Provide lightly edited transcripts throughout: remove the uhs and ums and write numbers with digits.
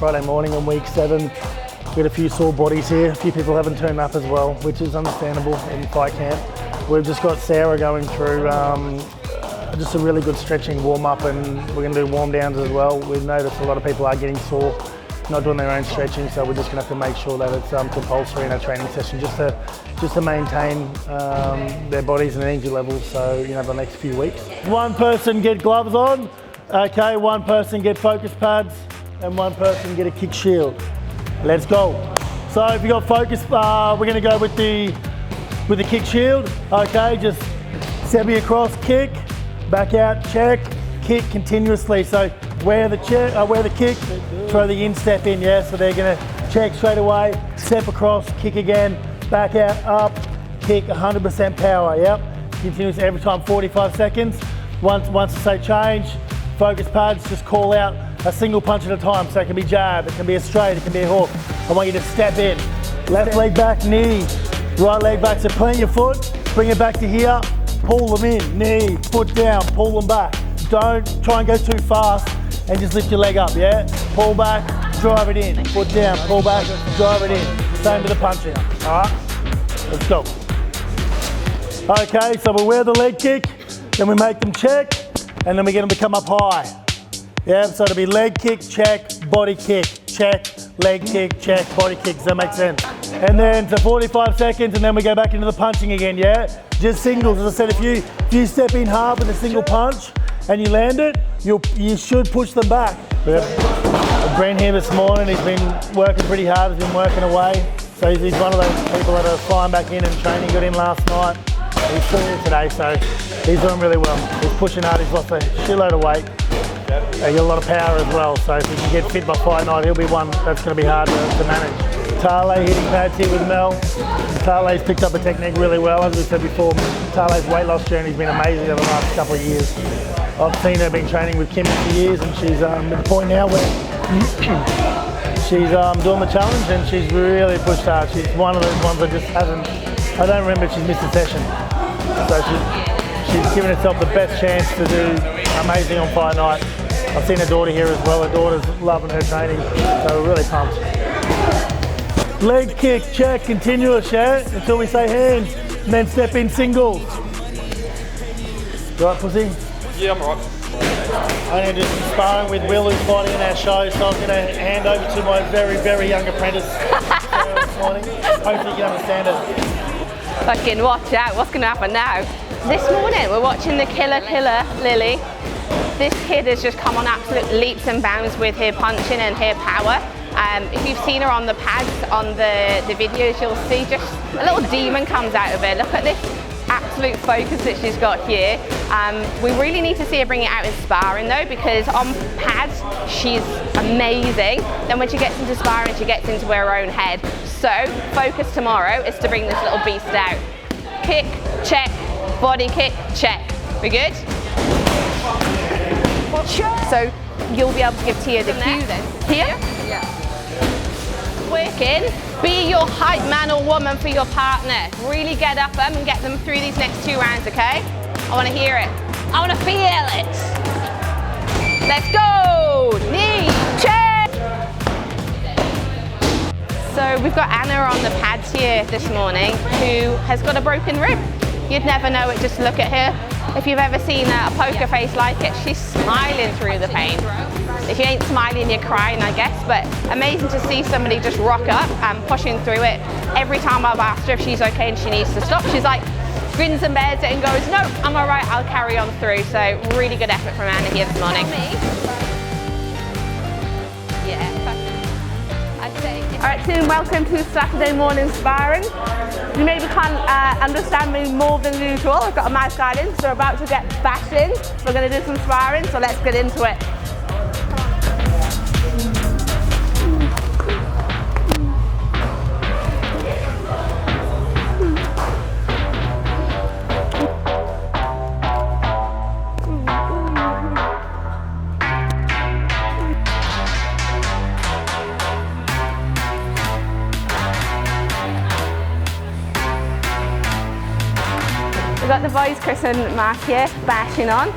Friday morning on week 7. We had a few sore bodies here. A few people haven't turned up as well, which is understandable in fight camp. We've just got Sarah going through just a really good stretching warm-up, and we're going to do warm-downs as well. We've noticed a lot of people are getting sore, not doing their own stretching, so we're just going to have to make sure that it's compulsory in our training session just to maintain their bodies and energy levels, so you know, the next few weeks. One person get gloves on, okay, one person get focus pads, and one person get a kick shield. Let's go. So if you got focus, we're going to go with the kick shield, okay, just semi across, kick, back out, check, kick continuously. So wear the kick, throw the instep in, yeah? So they're gonna check straight away, step across, kick again, back out, up, kick, 100% power, yep. Continuous every time, 45 seconds. Once I say change, focus pads, just call out a single punch at a time. So it can be jab, it can be a straight, it can be a hook. I want you to step in. Left leg back, knee, right leg back. So plant your foot, bring it back to here, pull them in, knee, foot down, pull them back. Don't try and go too fast and just lift your leg up, yeah? Pull back, drive it in, foot down, pull back, drive it in. Same with the punching, all right? Let's go. Okay, so we wear the leg kick, then we make them check, and then we get them to come up high. Yeah, so it'll be leg kick, check, body kick, check, leg kick, check, body kick. Does that make sense? And then to 45 seconds, and then we go back into the punching again, yeah? Just singles. As I said, if you step in hard with a single punch and you land it, you should push them back. I've been here this morning. He's been working pretty hard. He's been working away. So he's one of those people that are flying back in and training. Got in last night. He's still here today, so he's doing really well. He's pushing hard. He's lost a shitload of weight. He's got a lot of power as well. So if he can get fit by fight night, he'll be one that's going to be hard to manage. Tale hitting pads here with Mel. Tale's picked up a technique really well. As we said before, Tale's weight loss journey's been amazing over the last couple of years. I've seen her been training with Kim for years, and she's at the point now where she's doing the challenge, and she's really pushed hard. She's one of those ones that just hasn't, I don't remember if she's missed a session. So she's given herself the best chance to do amazing on fight night. I've seen her daughter here as well. Her daughter's loving her training, so we're really pumped. Leg kick, check, continuous, yeah? Until we say hands, and then step in singles. You right, pussy? Yeah, I'm right. I'm going to do some sparring with Will, who's fighting in our show, so I'm going to hand over to my very, very young apprentice this morning. Hopefully you can understand it. Fucking watch out, what's going to happen now? This morning we're watching the killer Lily. This kid has just come on absolute leaps and bounds with her punching and her power. If you've seen her on the pads, on the videos, you'll see just a little demon comes out of her. Look at this absolute focus that she's got here. We really need to see her bring it out in sparring though, because on pads, she's amazing. Then when she gets into sparring, she gets into her own head. So focus tomorrow is to bring this little beast out. Kick, check, body kick, check. We good? So you'll be able to give Tia the cue then. Tia? Yeah. Working, be your hype man or woman for your partner. Really get up them and get them through these next 2 rounds, okay? I want to hear it. I want to feel it. Let's go. Knee, check. So we've got Anna on the pads here this morning who has got a broken rib. You'd never know it, just look at her. If you've ever seen a poker face like it, she's smiling through the pain. If you ain't smiling, you're crying, I guess, but amazing to see somebody just rock up and pushing through it. Every time I've asked her if she's okay and she needs to stop, she's like, grins and bears it and goes, no, I'm all right, I'll carry on through. So really good effort from Anna here this morning. All right, team, welcome to Saturday morning sparring. You maybe can't understand me more than usual. I've got a mouse guard in, so we're about to get bashed in. We're going to do some sparring, so let's get into it. We've got the boys, Chris and Mark here, bashing on.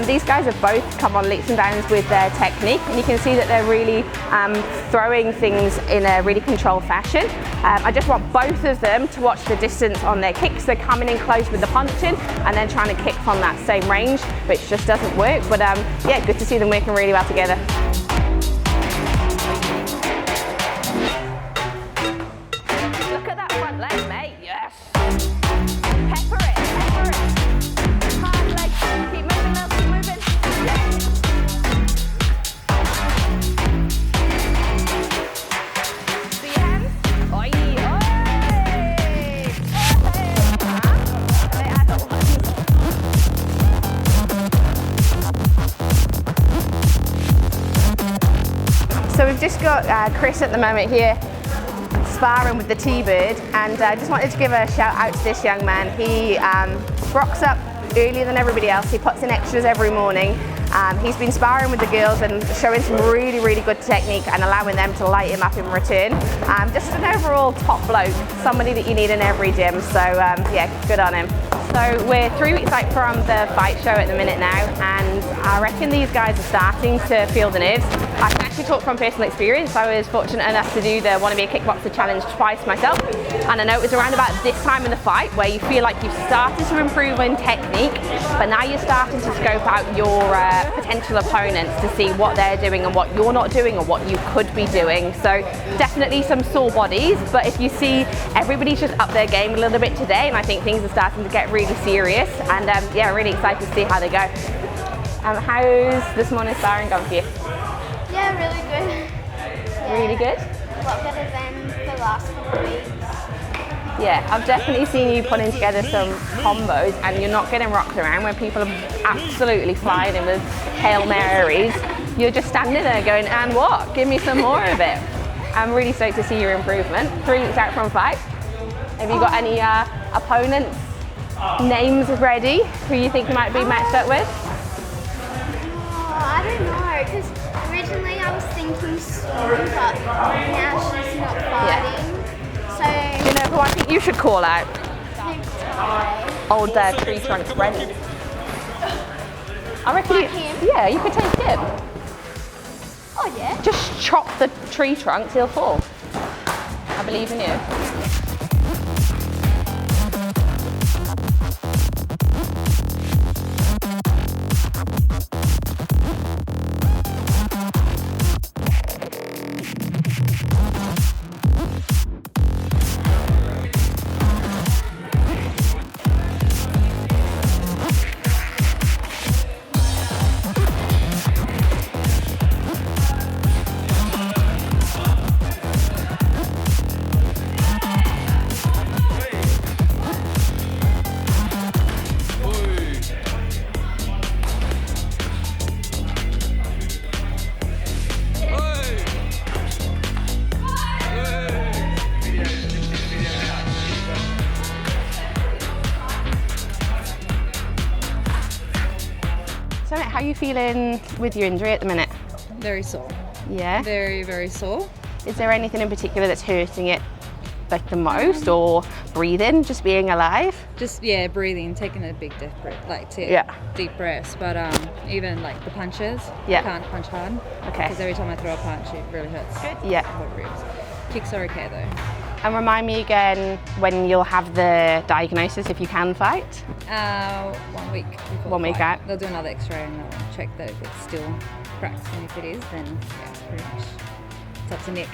These guys have both come on leaps and bounds with their technique, and you can see that they're really throwing things in a really controlled fashion. I just want both of them to watch the distance on their kicks. They're coming in close with the punching and then trying to kick from that same range, which just doesn't work. But yeah, good to see them working really well together. Look at that front leg, mate. Yes. Pepper it, pepper it. Hard leg. Keep moving, love, keep moving. Yes. See your hands? Oi, oi. So we've just got Chris at the moment here sparring with the T-Bird, and I just wanted to give a shout out to this young man. He rocks up earlier than everybody else. He puts in extras every morning. He's been sparring with the girls and showing some really, really good technique and allowing them to light him up in return. Just an overall top bloke, somebody that you need in every gym. So yeah, good on him. So we're 3 weeks out from the fight show at the minute now, and I reckon these guys are starting to feel the nerves. I can actually talk from personal experience. I was fortunate enough to do the Wanna Be a Kickboxer challenge twice myself, and I know it was around about this time in the fight where you feel like you've started to improve in technique, but now you're starting to scope out your potential opponents to see what they're doing and what you're not doing or what you could be doing. So definitely some sore bodies, but if you see everybody's just up their game a little bit today, and I think things are starting to get really serious, and yeah, really excited to see how they go. How's this morning's sparring gone for you? Yeah, really good. Yeah, Really good? a lot better than the last couple of weeks. Yeah, I've definitely seen you putting together some combos, and you're not getting rocked around when people are absolutely flying in with Hail Marys. You're just standing there going, and what? Give me some more of it. I'm really stoked to see your improvement. 3 weeks out from fight. Have you got any opponents, names ready who you think you might be matched up with? Oh, I don't know, because originally I was thinking Storm, but now she's not fighting. So, Do you know who I think you should call out? maybe Ty. Old Tree Trunks Brendan. I reckon Like him? yeah, you could take him. Oh yeah. Just chop the tree trunks, he'll fall. I believe in you. So mate, how are you feeling with your injury at the minute? Very sore. Yeah? Very, very sore. Is there anything in particular that's hurting it like the most, or breathing, just being alive? Just, yeah, breathing, taking a big deep breath, like deep breaths. But even like the punches, Yeah. I can't punch hard. Okay. Because every time I throw a punch, it really hurts. Yeah. My ribs. Kicks are okay though. And remind me again when you'll have the diagnosis if you can fight. 1 week before 1 week fight. out. They'll do another X-ray and they'll check that if it's still cracked, and if it is, then yeah, pretty much it's up to Nick.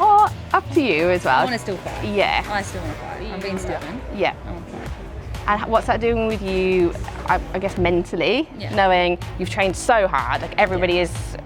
Or up to you as well. I want to still fight. Yeah. I still want to fight. I'm being stubborn. Yeah. I want to fight. And what's that doing with you, I guess mentally, Yeah. knowing you've trained so hard, like everybody has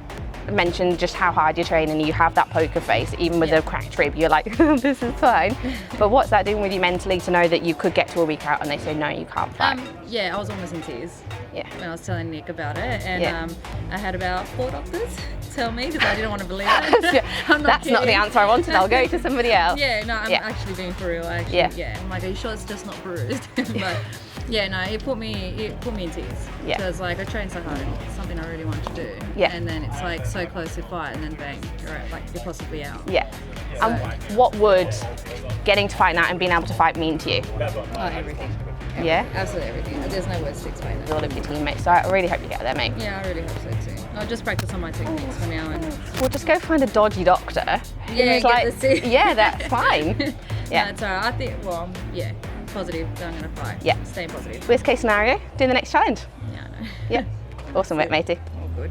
mentioned just how hard you're training, you have that poker face, even with a cracked rib, you're like, this is fine. But what's that doing with you mentally to know that you could get to a week out and they say, no, you can't fight? Yeah, I was almost in tears. Yeah. When I was telling Nick about it, and Yeah. I had about 4 doctors tell me because I didn't want to believe it. Yeah, I'm that's not the kidding. answer I wanted, I'll go to somebody else. Yeah, no, I'm Yeah. actually being for real. Actually, Yeah. I'm like, are you sure it's just not bruised? But yeah, no, it put me in tears. Yeah. Because like I trained so hard, it's something I really wanted to do. Yeah. And then it's like so close to fight, and then bang, you're out, like you're possibly out. Yeah. And what would getting to fight now and being able to fight mean to you? Oh, everything. Yeah? Absolutely everything. There's no words to explain that. All of your teammates, so I really hope you get there, mate. Yeah, I really hope so too. I'll just practice on my techniques for now. And We'll just go find a dodgy doctor. yeah, It's get the yeah, that's fine. Yeah. No, it's alright. I think, well, yeah, positive that I'm going to fight. Yeah. Staying positive. Worst case scenario, do the next challenge. Yeah, I know. Yeah. Awesome work, matey. All good.